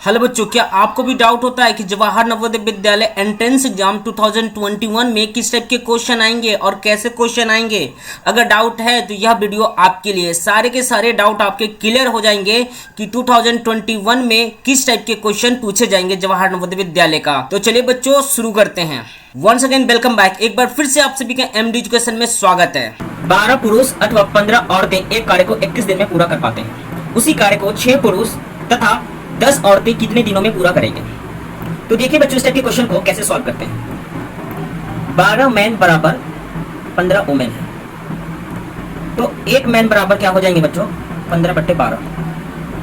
Hello बच्चों, क्या आपको भी डाउट होता है कि जवाहर नवोदय विद्यालय एंट्रेंस एग्जाम 2021 में किस टाइप के क्वेश्चन आएंगे और कैसे क्वेश्चन आएंगे? अगर डाउट है तो यह वीडियो आपके लिए। सारे के सारे डाउट आपके क्लियर हो जाएंगे कि 2021 में किस टाइप के क्वेश्चन पूछे जाएंगे जवाहर नवोदय विद्यालय का। तो चलिए बच्चों शुरू करते हैं। Once again welcome back. एक बार फिर से आप सभी का एमडी एजुकेशन में स्वागत है। 12 पुरुष अथवा 15 औरतें एक कार्य को 21 दिन में पूरा कर पाते हैं। उसी कार्य को 6 पुरुष तथा 10 औरतें कितने दिनों में पूरा करेंगे? तो देखिए बच्चों, इस टाइप के क्वेश्चन को कैसे सॉल्व करते हैं। 12 मैन बराबर 15 वुमेन है, तो एक मैन बराबर क्या हो जाएंगे बच्चों? 15/12।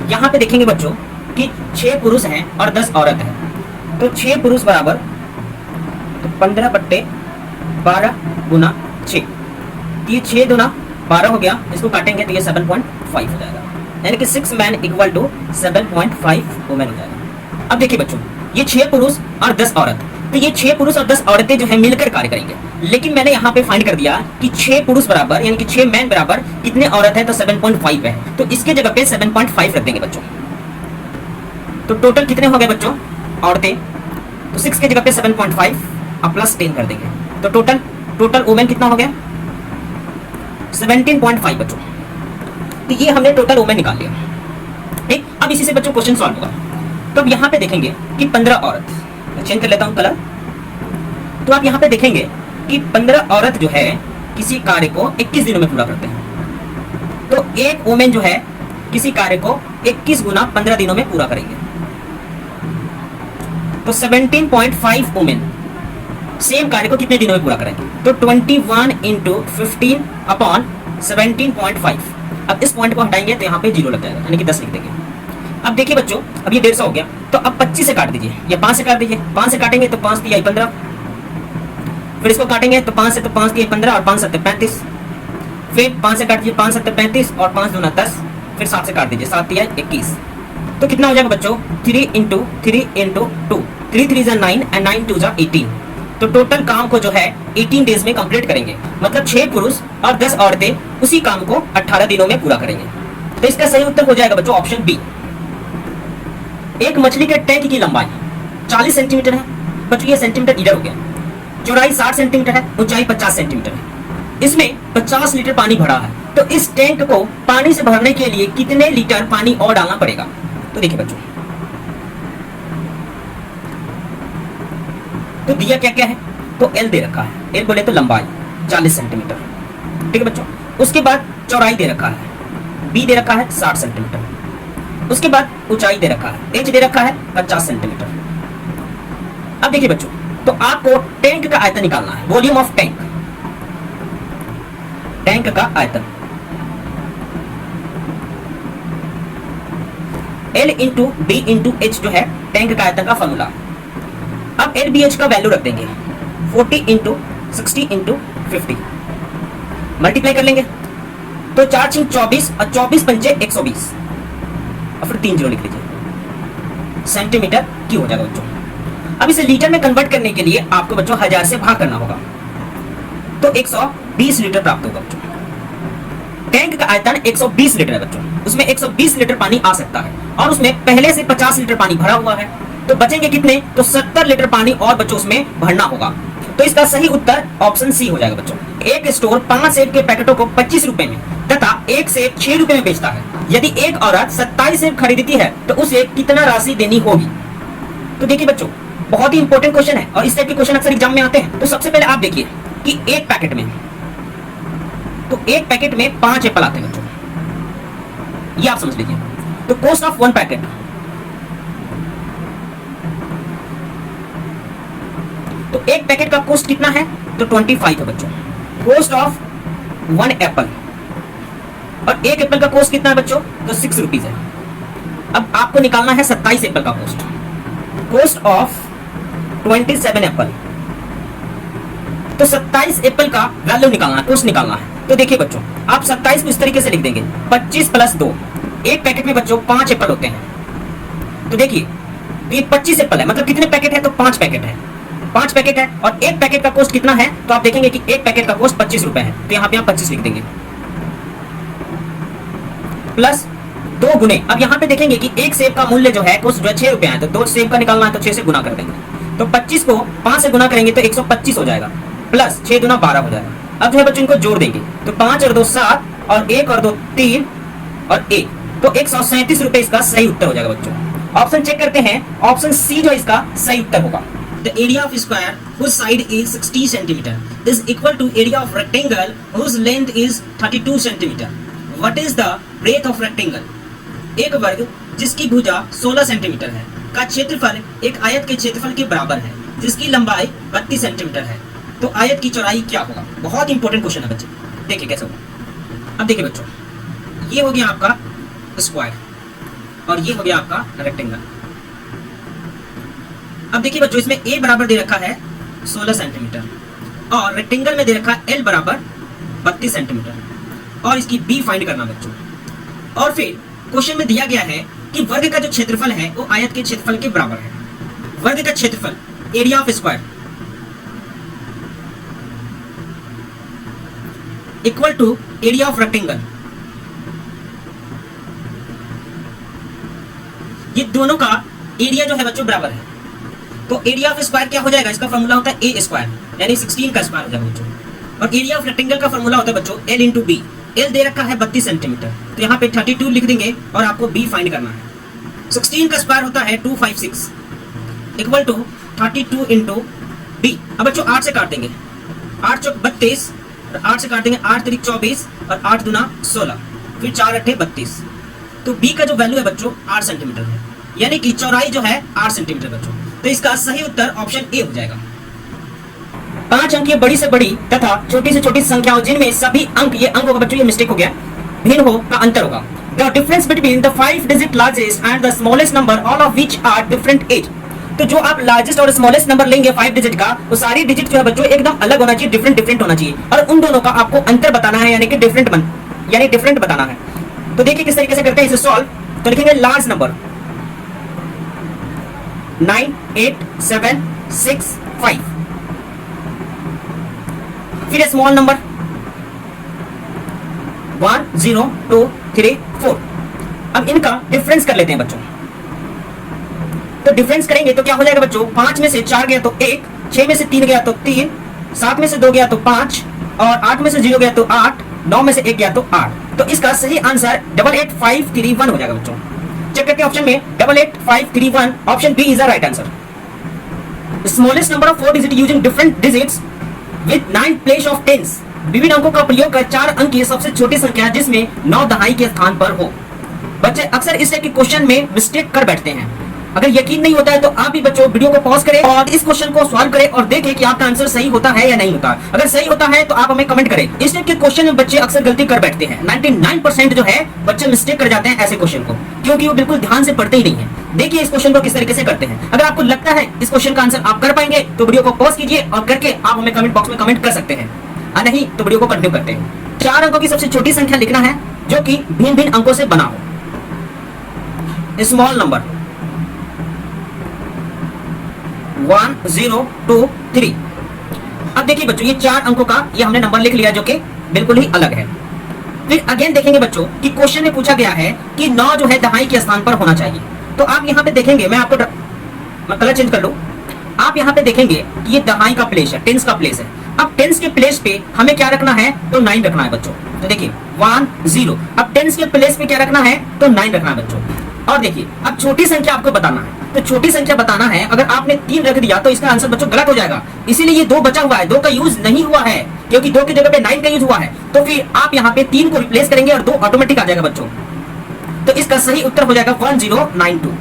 यहाँ पे देखेंगे बच्चों कि 6 पुरुष हैं और 10 औरत हैं, तो 6 पुरुष बराबर 15/12 गुना 6, ये 6 गुना 12 हो गया। इसको काटेंगे तो ये 7.5 हो जाएगा, यानी कि 6 मैन इक्वल टू 7.5 वुमेन हो जाएगा। अब देखिए बच्चों, ये 6 पुरुष और 10 औरत, तो ये 6 पुरुष और 10 औरतें जो है मिलकर कार्य करेंगे। लेकिन मैंने यहाँ पे फाइंड कर दिया कि 6 पुरुष बराबर यानी कि 6 मैन बराबर कितने औरत है, तो 7.5 है, तो इसके जगह पे 7.5 रख देंगे बच्चों। तो टोटल कितने हो गए बच्चों औरतें? तो 6 के जगह पे 7.5 और प्लस 10 कर देंगे, तो टोटल वुमेन कितना हो गया? 17.5 बच्चों। तो ये हमने टोटल वुमेन निकाल लिया। ठीक, अब इसी से बच्चों क्वेश्चन सॉल्व होगा। तो अब यहाँ पे देखेंगे कि 15 औरत, चेंज कर लेता हूँ कलर। तो आप यहाँ पे देखेंगे कि 15 औरत जो है किसी कार्य को 21 दिनों में पूरा करते हैं, तो एक वुमेन जो है किसी कार्य को 21 गुना 15 दिनों में पूरा करेंगे। तो 17.5 वुमेन सेम कार्य को कितने दिनों में पूरा करेंगे? तो 21 इंटू 15 अपॉन 17.5। अब इस पॉइंट को हटाएंगे तो यहाँ पे 0 लग जाएगा, यानी कि 10 लिख देंगे। अब देखिए बच्चों, अब ये 150 हो गया, तो अब 25 से काट दीजिए या 5 से काट दीजिए। 5 से काटेंगे तो 5 तिहाई 15, फिर इसको काटेंगे तो 5 से, तो 5 तिहाई 15 और 5 7 35, फिर 5 से काट दीजिए 5 7 35 और 5 दूना 10, फिर 7 से काट दीजिए 7 तिहाई 21। तो कितना हो जाएगा बच्चों? 3 इंटू 3 इंटू 2, 3 3 जा 9 एंड 9 2 जा 18। तो टोटल काम को जो है 18 डेज में कंप्लीट करेंगे, मतलब 6 पुरुष और 10 औरतें उसी काम को 18 दिनों में पूरा करेंगे। तो इसका सही उत्तर हो जाएगा बच्चों ऑप्शन बी। एक मछली के टैंक की लंबाई 40 सेंटीमीटर है बच्चों, ये सेंटीमीटर इधर हो गया, चौड़ाई 60 सेंटीमीटर है, ऊंचाई 50 सेंटीमीटर है। इसमें 50 लीटर पानी भरा है, तो इस टैंक को पानी से भरने के लिए कितने लीटर पानी और डालना पड़ेगा? तो देखिए बच्चों, तो दिया क्या क्या है? तो एल दे रखा है, एल बोले तो लंबाई 40 सेंटीमीटर, ठीक है बच्चों। उसके बाद चौड़ाई दे रखा है, बी दे रखा है 60 सेंटीमीटर। उसके बाद ऊंचाई दे रखा है, एच दे रखा है 50 सेंटीमीटर। अब देखिए बच्चों, तो आपको टैंक का आयतन निकालना है, वॉल्यूम ऑफ टैंक, टैंक का आयतन L into B into H जो है टैंक का आयतन का फॉर्मूला। अब एल बी एच का वैल्यू रख देंगे 40 इंटू 60 इंटू 50, मल्टीप्लाई कर लेंगे तो 4 6 24 और 24 पंचे 120 और फिर 3 जीरो लिख लीजिए, सेंटीमीटर क्यूब हो जाएगा बच्चों। अब इसे लीटर में कन्वर्ट करने के लिए आपको बच्चों 1000 से भाग करना होगा, तो 120 लीटर प्राप्त होगा बच्चों। टैंक का आयतन 120 लीटर है बच्चों, उसमें 120 लीटर पानी आ सकता है और उसमें पहले से 50 लीटर पानी भरा हुआ है, तो बचेंगे कितने? तो 70 लीटर पानी और बच्चों उसमें भरना होगा। तो इसका सही उत्तर ऑप्शन सी हो जाएगा बच्चों। एक स्टोर 5 सेब के पैकेटों को 25 रुपए में तथा एक सेब 6 रुपए में बेचता है। यदि एक औरत 27 सेब खरीदती है तो उसे कितना राशि देनी होगी? तो देखिए बच्चों, बहुत ही इंपॉर्टेंट क्वेश्चन है और इस टाइप के क्वेश्चन अक्सर एग्जाम में आते हैं। तो सबसे पहले आप देखिए कि एक पैकेट में, तो एक पैकेट में 5 एप्पल आते हैं बच्चों, ये आप समझ लीजिए। तो कॉस्ट ऑफ 1 पैकेट, तो एक पैकेट का कॉस्ट कितना है? तो 25 है बच्चों, कॉस्ट ऑफ 1 एप्पल। और एक एप्पल का कॉस्ट कितना है बच्चों? तो 6 रुपीज है। अब आपको निकालना है 27 एप्पल का कॉस्ट, कॉस्ट ऑफ 27 एप्पल। तो 27 एप्पल का वैल्यू निकालना है, कॉस्ट निकालना है। तो देखिए बच्चों, आप 27 को इस तरीके से लिख देंगे 25 प्लस 2। एक पैकेट में बच्चों 5 एप्पल होते हैं, तो देखिए ये 25 एप्पल है, मतलब कितने पैकेट है? तो 5 पैकेट है, 5 पैकेट है और एक पैकेट का कॉस्ट कितना है? तो आप देखेंगे कि एक पैकेट का कॉस्ट 25 रुपए है, तो यहाँ पे आप 25 लिख देंगे, प्लस 2 गुने, अब यहाँ पे देखेंगे कि एक सेब का मूल्य जो है कुछ 6 रुपए है, तो 2 सेब का निकालना है तो 6 से गुना कर देंगे, तो 25 को 5 से गुना करेंगे तो 125 हो जाएगा, प्लस 6 दूना 12 हो जाएगा। अब जो है बच्चों इनको जोड़ देंगे, तो 5 और 2 7 और 1 और 2 3 और 1, तो 137 रुपए इसका सही उत्तर हो जाएगा बच्चों। ऑप्शन चेक करते हैं, ऑप्शन सी जो इसका सही उत्तर होगा। The area of square whose side is 60 cm is equal to area of rectangle whose length is 32 cm. What is the breadth of rectangle? एक वर्ग जिसकी भुजा 16 सेंटीमीटर है का क्षेत्रफल एक आयत के क्षेत्रफल के बराबर है जिसकी लंबाई 32 सेंटीमीटर है, तो आयत की चौड़ाई क्या होगा? बहुत इंपॉर्टेंट क्वेश्चन है बच्चे, देखिए कैसे होगा। अब देखिए बच्चों, ये हो गया आपका स्क्वायर और ये हो गया आपका रेक्टेंगल। अब देखिए बच्चों, इसमें a बराबर दे रखा है 16 सेंटीमीटर और रेक्टेंगल में दे रखा है l बराबर 32 सेंटीमीटर और इसकी b फाइंड करना बच्चों। और फिर क्वेश्चन में दिया गया है कि वर्ग का जो क्षेत्रफल है वो आयत के क्षेत्रफल के बराबर है। वर्ग का क्षेत्रफल area of square equal to area of rectangle, ये दोनों का एरिया जो है बच्चों बराबर है, तो एरिया ऑफ स्क्वायर क्या हो जाएगा? इसका फॉर्मूला होता है ए स्क्वायर, यानी 16 का स्क्वायर हो जाएगा बच्चों। और एरिया ऑफ रेक्टेंगल का फॉर्मूला होता है बच्चों एल इंटू बी। एल दे रखा है 32 सेंटीमीटर, तो यहाँ पे 32 लिख देंगे और आपको बी फाइंड करना है। 16 का स्क्वायर होता है 256 इक्वल टू 32 इंटू बी। अब बच्चों 8 से काट देंगे, 8 चौक 32 और 8 से काट देंगे 8 तिरिक 24 और 8 दूना 16, फिर 4 अट्ठे 32, तो बी का जो वैल्यू है बच्चों 8 सेंटीमीटर है, यानी कि चौड़ाई जो है 8 सेंटीमीटर बच्चों। तो इसका सही उत्तर ऑप्शन ए हो जाएगा। 5 अंकीय बड़ी से बड़ी तथा छोटी से छोटी संख्याओं जिनमें सभी अंक, ये अंक होगा बच्चों, ये मिस्टेक हो गया, भिन्न हो का अंतर होगा। The difference between the 5 digit largest and the smallest number all of which are different as. तो जो आप लार्जेस्ट और स्मॉलेस्ट नंबर लेंगे 5 डिजिट का, वो सारी डिजिट जो है बच्चों एकदम अलग होना चाहिए, डिफरेंट होना चाहिए, और उन दोनों का आपको अंतर बताना है, यानी कि डिफरेंट बताना है। तो देखिए किस तरीके से करते हैं इसे सॉल्व। तो लिखेंगे लार्ज नंबर 9 8 7 6 5, फिर स्मॉल नंबर 1 0 2 3 4। अब इनका डिफरेंस कर लेते हैं बच्चों। तो डिफरेंस करेंगे तो क्या हो जाएगा बच्चों? 5 में से 4 गया तो 1, 6 में से 3 गया तो 3, 7 में से 2 गया तो 5 और 8 में से 0 गया तो 8, 9 में से 1 गया तो 8। तो इसका सही आंसर 88531 हो जाएगा बच्चों। चेक करते हैं ऑप्शन में 88531, option B is the right answer. Smallest number of 4 digit using different digits with 9 place of tens. विभिन्न अंकों का प्रयोग कर 4 अंक की सबसे छोटी संख्या जिसमें 9 दहाई के स्थान पर हो। बच्चे अक्सर इस टाइप के क्वेश्चन में मिस्टेक कर बैठते हैं। अगर यकीन नहीं होता है तो आप भी बच्चों वीडियो को पॉज करें और इस क्वेश्चन को सॉल्व करें और देखें कि आपका आंसर सही होता है या नहीं होता। अगर सही होता है तो आप हमें कमेंट करें। इस टाइप के क्वेश्चन में बच्चे अक्सर गलती कर बैठते हैं। 99% जो है बच्चे मिस्टेक कर जाते हैं ऐसे क्वेश्चन को, क्योंकि वो बिल्कुल ध्यान से पढ़ते ही नहीं है। देखिए इस क्वेश्चन को किस तरीके से करते हैं। अगर आपको लगता है इस क्वेश्चन का आंसर आप कर पाएंगे तो वीडियो को पॉज कीजिए और करके आप हमें कमेंट बॉक्स में कमेंट कर सकते हैं, और नहीं तो वीडियो को कंटिन्यू करते हैं। 4 अंकों की सबसे छोटी संख्या लिखना है जो कि भिन्न भिन्न अंकों से बना हो। Small number 1 0 2 3। अब देखिए बच्चों ये 4 अंकों का ये हमने नंबर लिख लिया जो कि बिल्कुल ही अलग है। फिर अगेन देखेंगे बच्चों कि क्वेश्चन में पूछा गया है कि 9 जो है दहाई के स्थान पर होना चाहिए। तो आप यहाँ पे देखेंगे, मैं आपको कलर चेंज कर लूं, आप यहाँ पे देखेंगे कि ये दहाई का प्लेस है, टेंस का प्लेस है। अब टेंस के प्लेस पे हमें क्या रखना है? तो 9 रखना है बच्चों। तो देखिए 1 0, अब टेंस के प्लेस पे क्या रखना है? तो 9 रखना है बच्चों। और देखिए अब छोटी संख्या आपको बताना है, तो छोटी संख्या बताना है। अगर आपने 3 रख दिया तो इसका आंसर बच्चों गलत हो जाएगा, इसीलिए ये 2 बचा हुआ है, 2 का यूज नहीं हुआ है, क्योंकि 2 की जगह पे 9 का यूज हुआ है। तो फिर आप यहाँ पे 3 को रिप्लेस करेंगे और 2 ऑटोमेटिक आ जाएगा बच्चों। तो इसका सही उत्तर हो जाएगा 1092,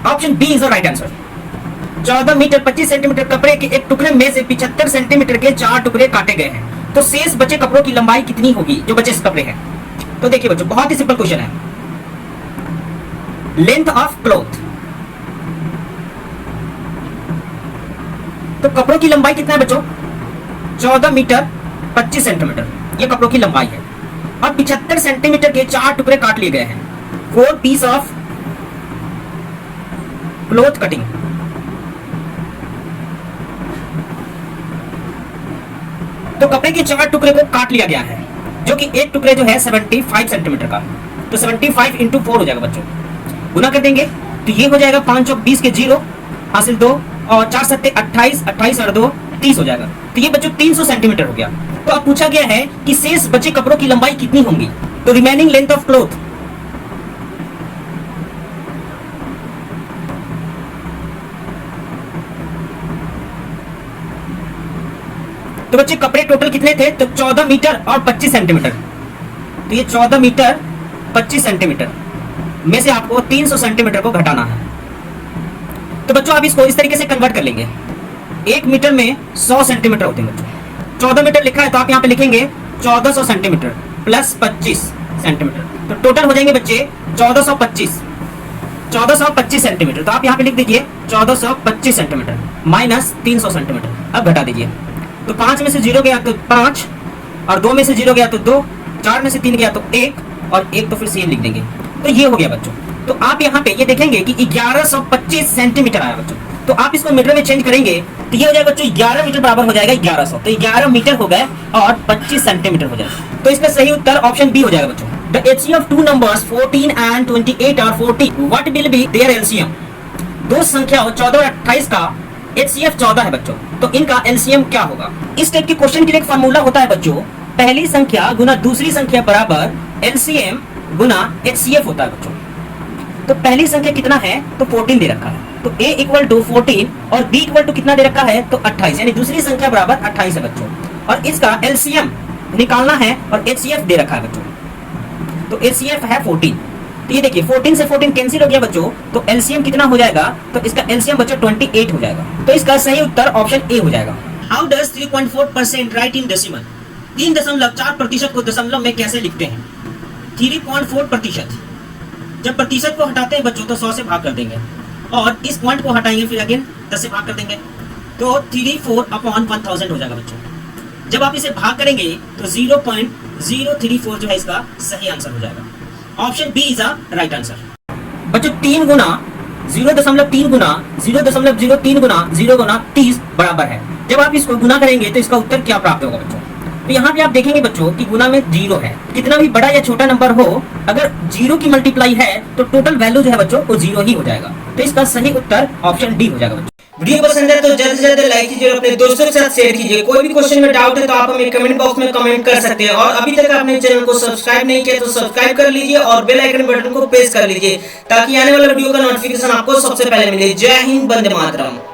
option B is the right answer. 14 metre 25 centimetre कपड़े के एक टुकड़े में से 75 सेंटीमीटर के 4 टुकड़े काटे गए हैं, तो शेष बचे कपड़ों की लंबाई कितनी होगी जो बचे कपड़े हैं? तो देखिए बच्चों बहुत ही सिंपल क्वेश्चन है। लेंथ ऑफ क्लॉथ, तो कपड़ों की लंबाई कितना है बच्चों? 14 मीटर 25 सेंटीमीटर ये कपड़ों की लंबाई है। अब 75 सेंटीमीटर के 4 टुकड़े काट लिए गए हैं। 4 पीस ऑफ क्लॉथ कटिंग, तो कपड़े के 4 टुकड़े को काट लिया गया है, जो कि एक टुकड़े जो है 75 सेंटीमीटर का। तो 75 इंटू 4 हो जाएगा बच्चों। गुना कर देंगे तो ये हो जाएगा 5 और 20 के 0 हासिल 2 और 4 सत्ते 28, 28 और 2 30 हो जाएगा। तो ये बच्चों 300 सेंटीमीटर हो गया। तो अब पूछा गया है कि शेष बचे कपड़ों की लंबाई कितनी होंगी। तो रिमेनिंग लेंथ ऑफ क्लोथ, तो बच्चे कपड़े टोटल कितने थे, तो 14 मीटर और 25 सेंटीमीटर। तो ये 14 मीटर 25 सेंटीमीटर में से आपको 300 सेंटीमीटर को घटाना है। तो बच्चों आप इसको इस तरीके से कन्वर्ट कर लेंगे, 1 मीटर में 100 सेंटीमीटर होते हैं बच्चों। 14 मीटर लिखा है तो आप यहाँ पे लिखेंगे 1400 सेंटीमीटर प्लस 25 सेंटीमीटर, तो टोटल हो जाएंगे बच्चे 1425 सेंटीमीटर। तो आप यहाँ पे लिख दीजिए 1425 सेंटीमीटर माइनस 300 सेंटीमीटर। अब घटा दीजिए, तो 5 में से 0 गया तो 5 और 2 में से 0 गया तो 2, 4 में से 3 गया तो 1 और 1 तो फिर से ये लिख देंगे। तो ये हो गया बच्चों। तो आप यहाँ पे ये देखेंगे कि 1125 सेंटीमीटर आया बच्चों। तो आप इसको मीटर में चेंज करेंगे तो ये हो जाएगा बच्चों 11 मीटर बराबर हो जाएगा 1100। तो 11 मीटर हो गए और 25 सेंटीमीटर हो जाएगा। तो इसका सही उत्तर ऑप्शन बी हो जाएगा बच्चों। The HCF of two numbers 14 and 28 or 40, what will be their LCM? दो संख्याओं 14 और 28 का HCF 14 है बच्चों, तो इनका LCM क्या होगा। इस टाइप के क्वेश्चन के लिए एक फार्मूला होता है बच्चों, पहली संख्या गुना दूसरी संख्या बराबर LCM गुना HCF होता है बच्चों। तो पहली संख्या कितना है, तो 14 दे रखा है, तो A इक्वल टू 14 और B इक्वल टू कितना दे रखा है, तो 28, यानी दूसरी संख्या बराबर 28 है बच्चों। और इसका LCM निकालना है और HCF दे रखा है बच्चों, तो HCF है 14। तो ये देखिए 14 से 14 कैंसिल हो गया बच्चों, तो LCM कितना हो जाएगा, तो इसका LCM बच्चों 28 हो जाएगा। तो इसका सही उत्तर ऑप्शन ए हो जाएगा। How does 3.4% right in decimal? 3.4% को दशमलव में कैसे लिखते हैं? 3.4%, जब प्रतिशत को हटाते हैं बच्चों तो 100 से भाग कर देंगे और इस पॉइंट को हटाएंगे फिर अगेन 10 से भाग कर देंगे, तो 34/1000 हो जाएगा बच्चों। जब आप इसे भाग करेंगे तो 0.034 जो है इसका सही आंसर हो जाएगा। Option B is a right answer. बच्चों 3 गुना 0.3 गुना 0.03 गुना 0 गुना 30 बराबर है। जब आप इसको गुना करेंगे तो इसका उत्तर क्या प्राप्त होगा बच्चों। तो यहाँ पे आप देखेंगे बच्चों कि गुना में 0 है, कितना भी बड़ा या छोटा नंबर हो अगर 0 की मल्टीप्लाई है तो टोटल वैल्यू जो है बच्चों वो 0 ही हो जाएगा। तो इसका सही उत्तर ऑप्शन डी हो जाएगा बच्चों। वीडियो पसंद है तो जल्द से जल्द लाइक कीजिए और अपने दोस्तों के साथ शेयर कीजिए। कोई भी क्वेश्चन में डाउट है तो आप हमें कमेंट बॉक्स में कमेंट कर सकते हैं और अभी तक आपने चैनल को सब्सक्राइब नहीं किया तो सब्सक्राइब कर लीजिए और बेल आइकन बटन को प्रेस कर लीजिए ताकि आने वाला वीडियो का नोटिफिकेशन आपको सबसे पहले मिले। जय हिंद, वंदे मातरम।